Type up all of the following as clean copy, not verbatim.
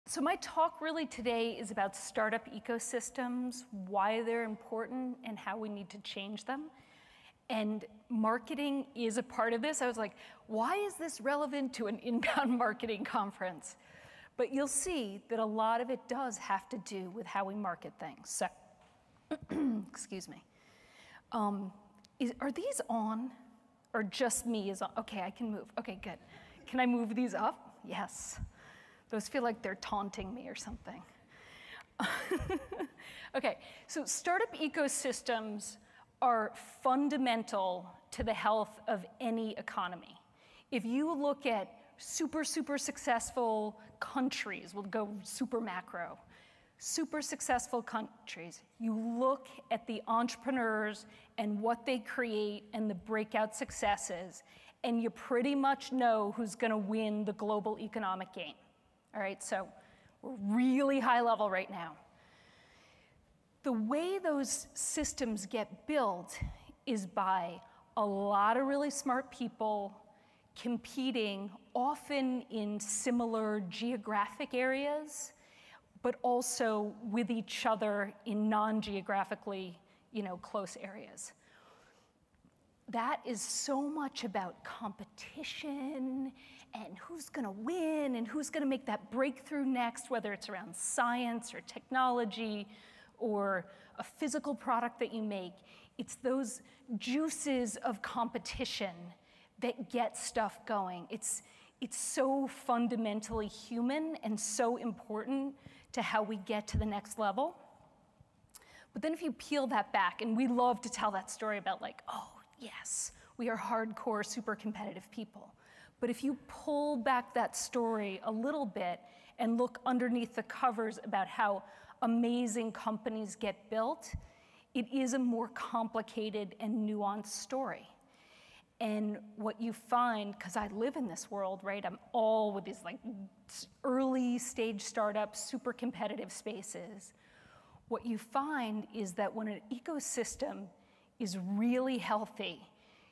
So my talk really today is about startup ecosystems, why they're important, and how we need to change them. And marketing is a part of this. I was like, why is this relevant to an inbound marketing conference? But you'll see that a lot of it does have to do with how we market things. So, excuse me. Are these on? Or just me is on? Okay, I can move. Okay, good. Can I move these up? Yes. Those feel like they're taunting me or something. Okay, so startup ecosystems are fundamental to the health of any economy. If you look at super successful countries, we'll go super macro, super successful countries, you look at the entrepreneurs and what they create and the breakout successes, and you pretty much know who's gonna win the global economic game. All right, so we're really high level right now. The way those systems get built is by a lot of really smart people competing, often in similar geographic areas, but also with each other in non-geographically, close areas. That is so much about competition and who's gonna win and who's gonna make that breakthrough next, whether it's around science or technology or a physical product that you make. It's those juices of competition that get stuff going. It's so fundamentally human and so important to how we get to the next level. But then if you peel that back, and we love to tell that story about like, oh, yes, we are hardcore, super competitive people. But if you pull back that story a little bit and look underneath the covers about how amazing companies get built, it is a more complicated and nuanced story. And what you find, because I live in this world, right? I'm all with these like early stage startups, super competitive spaces. What you find is that when an ecosystem is really healthy,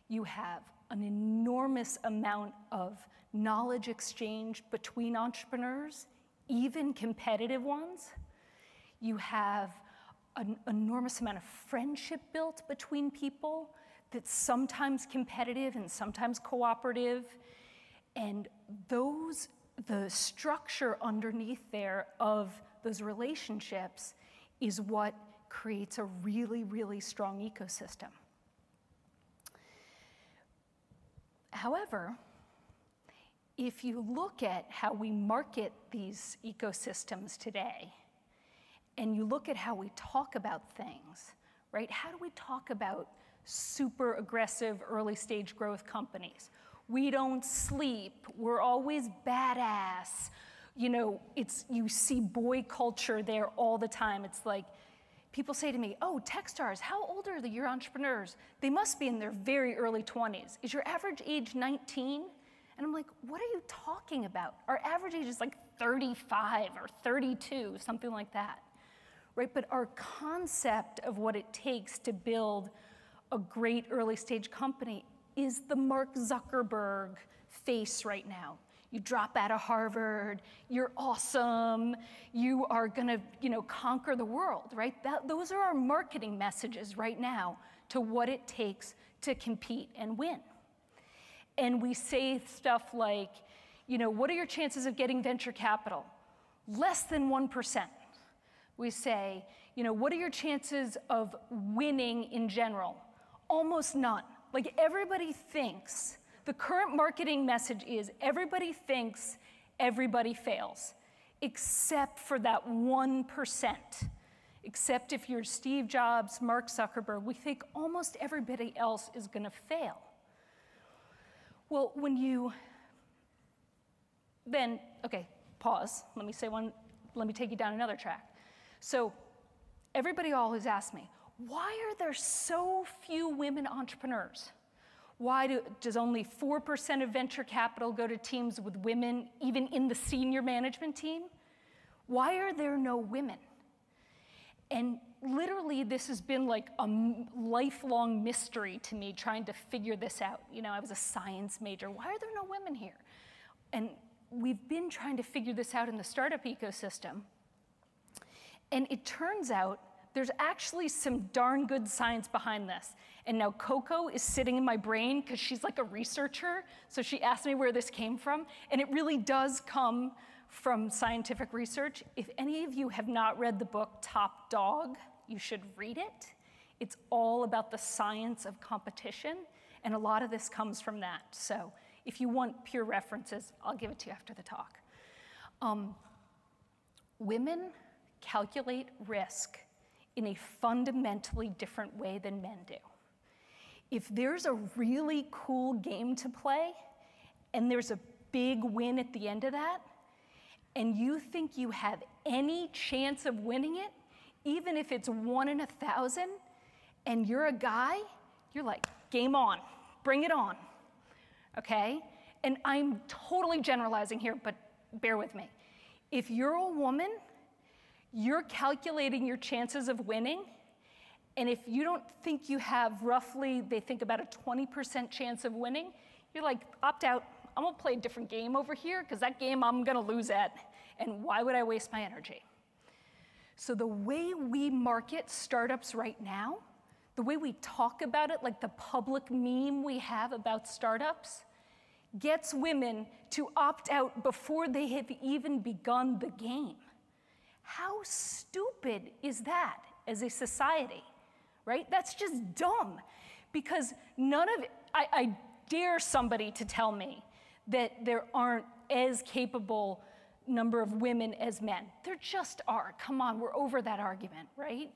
you have an enormous amount of knowledge exchange between entrepreneurs, even competitive ones. You have an enormous amount of friendship built between people that's sometimes competitive and sometimes cooperative. And the structure underneath there of those relationships is what creates a really, really strong ecosystem. However, if you look at how we market these ecosystems today, and you look at how we talk about things, right? How do we talk about super aggressive early stage growth companies? We don't sleep, we're always badass. You see boy culture there all the time. It's like, people say to me, oh, Techstars, how old are your entrepreneurs? They must be in their very early 20s. Is your average age 19? And I'm like, what are you talking about? Our average age is like 35 or 32, something like that, right? But our concept of what it takes to build a great early stage company is the Mark Zuckerberg face right now. You drop out of Harvard, you're awesome, you are gonna conquer the world, right? Those are our marketing messages right now to what it takes to compete and win. And we say stuff like, what are your chances of getting venture capital? Less than 1%. We say, what are your chances of winning in general? Almost none. Like everybody thinks, the current marketing message is everybody thinks everybody fails, except for that 1%. Except if you're Steve Jobs, Mark Zuckerberg, we think almost everybody else is gonna fail. Well, okay, pause. Let me take you down another track. So everybody always asks me, why are there so few women entrepreneurs? Why does only 4% of venture capital go to teams with women, even in the senior management team? Why are there no women? And literally, this has been like a lifelong mystery to me, trying to figure this out. I was a science major. Why are there no women here? And we've been trying to figure this out in the startup ecosystem. And it turns out there's actually some darn good science behind this. And now Coco is sitting in my brain because she's like a researcher. So she asked me where this came from. And it really does come from scientific research. If any of you have not read the book Top Dog, you should read it. It's all about the science of competition. And a lot of this comes from that. So if you want pure references, I'll give it to you after the talk. Women calculate risk in a fundamentally different way than men do. If there's a really cool game to play, and there's a big win at the end of that, and you think you have any chance of winning it, even if it's 1 in 1,000, and you're a guy, you're like, game on, bring it on, okay? And I'm totally generalizing here, but bear with me. If you're a woman, you're calculating your chances of winning, and if you don't think you have roughly, they think about a 20% chance of winning, you're like, opt out. I'm gonna play a different game over here, because that game I'm gonna lose at, and why would I waste my energy? So the way we market startups right now, the way we talk about it, like the public meme we have about startups, gets women to opt out before they have even begun the game. How stupid is that as a society, right? That's just dumb, because none of it, I dare somebody to tell me that there aren't as capable number of women as men. There just are. Come on, we're over that argument, right?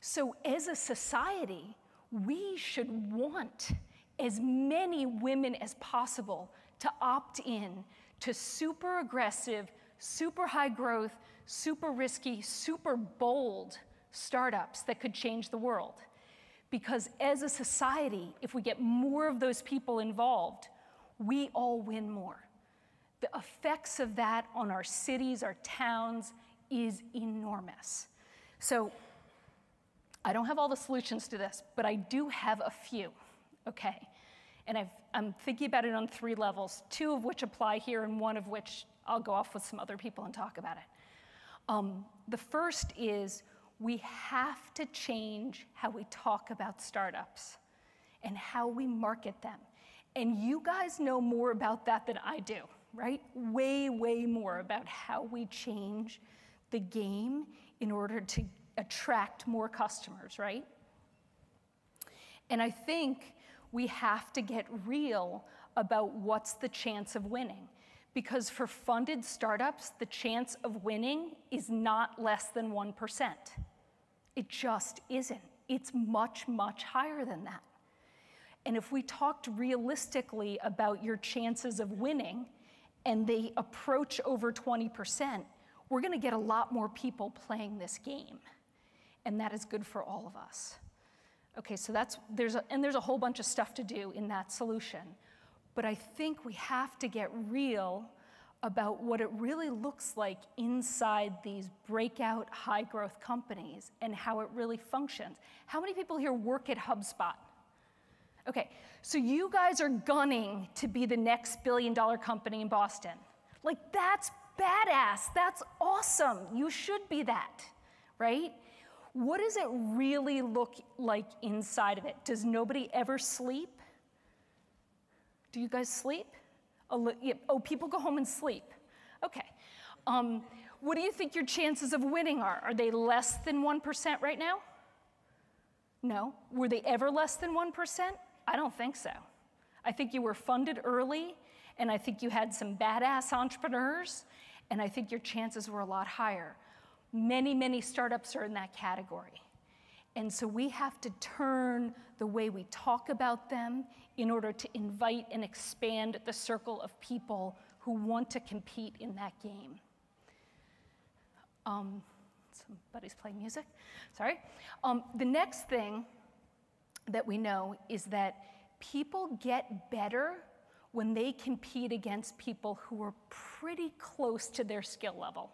So as a society, we should want as many women as possible to opt in to super aggressive, super high growth, super risky, super bold startups that could change the world. Because as a society, if we get more of those people involved, we all win more. The effects of that on our cities, our towns, is enormous. So I don't have all the solutions to this, but I do have a few, okay? And I'm thinking about it on 3 levels, 2 of which apply here and 1 of which I'll go off with some other people and talk about it. The first is we have to change how we talk about startups and how we market them. And you guys know more about that than I do, right? Way, way more about how we change the game in order to attract more customers, right? And I think we have to get real about what's the chance of winning. Because for funded startups, the chance of winning is not less than 1%. It just isn't. It's much, much higher than that. And if we talked realistically about your chances of winning and they approach over 20%, we're gonna get a lot more people playing this game. And that is good for all of us. Okay, so there's a whole bunch of stuff to do in that solution. But I think we have to get real about what it really looks like inside these breakout high growth companies and how it really functions. How many people here work at HubSpot? Okay, so you guys are gunning to be the next billion-dollar company in Boston. Like, that's badass, that's awesome, you should be that, right? What does it really look like inside of it? Does nobody ever sleep? Do you guys sleep? Oh, people go home and sleep. Okay. What do you think your chances of winning are? Are they less than 1% right now? No. Were they ever less than 1%? I don't think so. I think you were funded early, and I think you had some badass entrepreneurs, and I think your chances were a lot higher. Many, many startups are in that category. And so we have to turn the way we talk about them in order to invite and expand the circle of people who want to compete in that game. Somebody's playing music, sorry. The next thing that we know is that people get better when they compete against people who are pretty close to their skill level.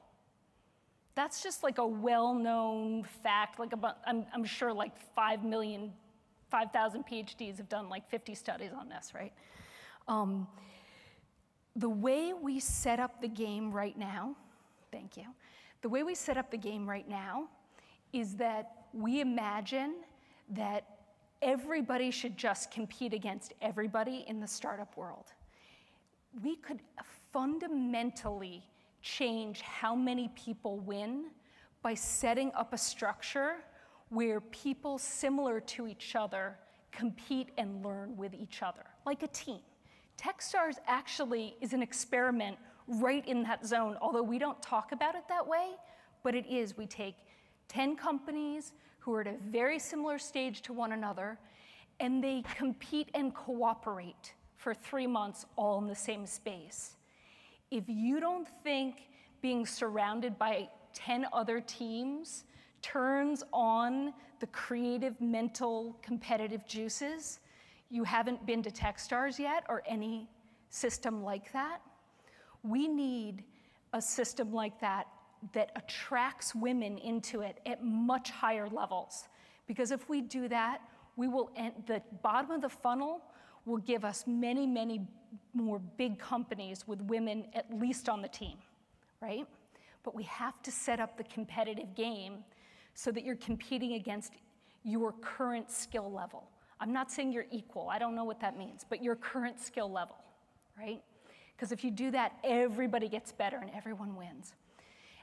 That's just like a well-known fact. Like I'm sure like 5,000 PhDs have done like 50 studies on this, right? The way we set up the game right now, thank you, the way we set up the game right now is that we imagine that everybody should just compete against everybody in the startup world. We could fundamentally change how many people win by setting up a structure where people similar to each other compete and learn with each other, like a team. Techstars actually is an experiment right in that zone, although we don't talk about it that way, but it is. We take 10 companies who are at a very similar stage to one another, and they compete and cooperate for 3 months all in the same space. If you don't think being surrounded by 10 other teams turns on the creative, mental, competitive juices, you haven't been to Techstars yet or any system like that. We need a system like that that attracts women into it at much higher levels. Because if we do that, we will the bottom of the funnel will give us many, many more big companies with women at least on the team, right? But we have to set up the competitive game so that you're competing against your current skill level. I'm not saying you're equal, I don't know what that means, but your current skill level, right? Because if you do that, everybody gets better and everyone wins.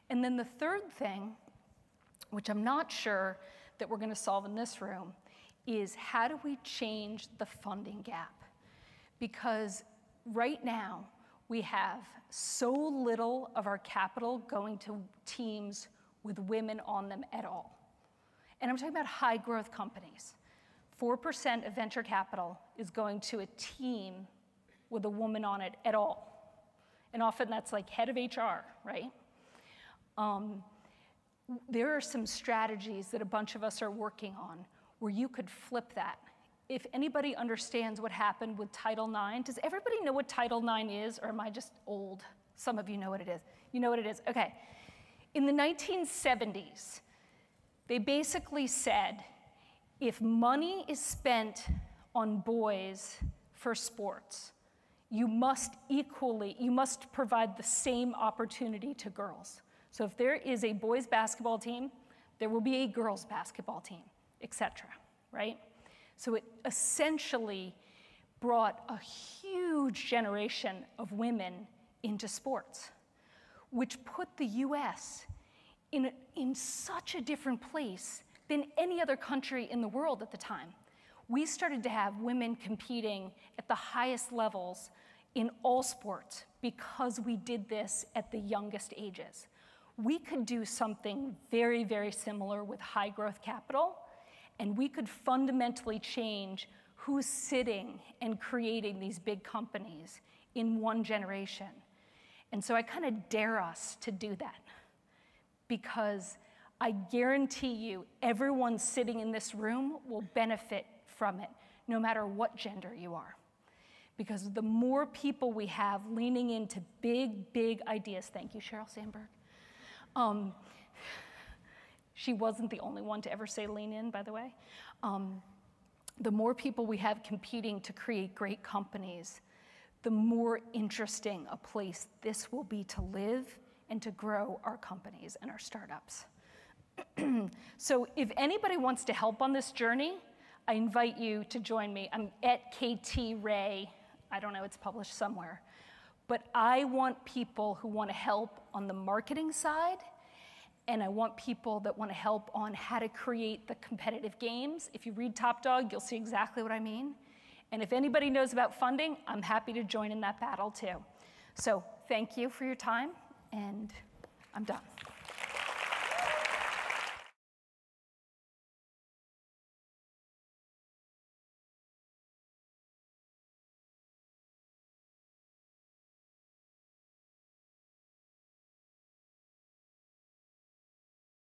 And then the third thing, which I'm not sure that we're going to solve in this room, is how do we change the funding gap? Because right now, we have so little of our capital going to teams with women on them at all. And I'm talking about high growth companies. 4% of venture capital is going to a team with a woman on it at all. And often that's like head of HR, right? There are some strategies that a bunch of us are working on where you could flip that. If anybody understands what happened with Title IX, does everybody know what Title IX is, or am I just old? Some of you know what it is. You know what it is, okay. In the 1970s, they basically said, if money is spent on boys for sports, you must provide the same opportunity to girls. So if there is a boys basketball team, there will be a girls basketball team, etc., right? So it essentially brought a huge generation of women into sports, which put the US in such a different place than any other country in the world at the time. We started to have women competing at the highest levels in all sports because we did this at the youngest ages. We could do something very, very similar with high growth capital, and we could fundamentally change who's sitting and creating these big companies in one generation. And so I kind of dare us to do that, because I guarantee you everyone sitting in this room will benefit from it, no matter what gender you are. Because the more people we have leaning into big, big ideas, thank you, Sheryl Sandberg. She wasn't the only one to ever say lean in, by the way. The more people we have competing to create great companies, the more interesting a place this will be to live and to grow our companies and our startups. So if anybody wants to help on this journey, I invite you to join me. I'm at KT Ray. I don't know, it's published somewhere. But I want people who want to help on the marketing side, and I want people that want to help on how to create the competitive games. If you read Top Dog, you'll see exactly what I mean. And if anybody knows about funding, I'm happy to join in that battle too. So thank you for your time, and I'm done.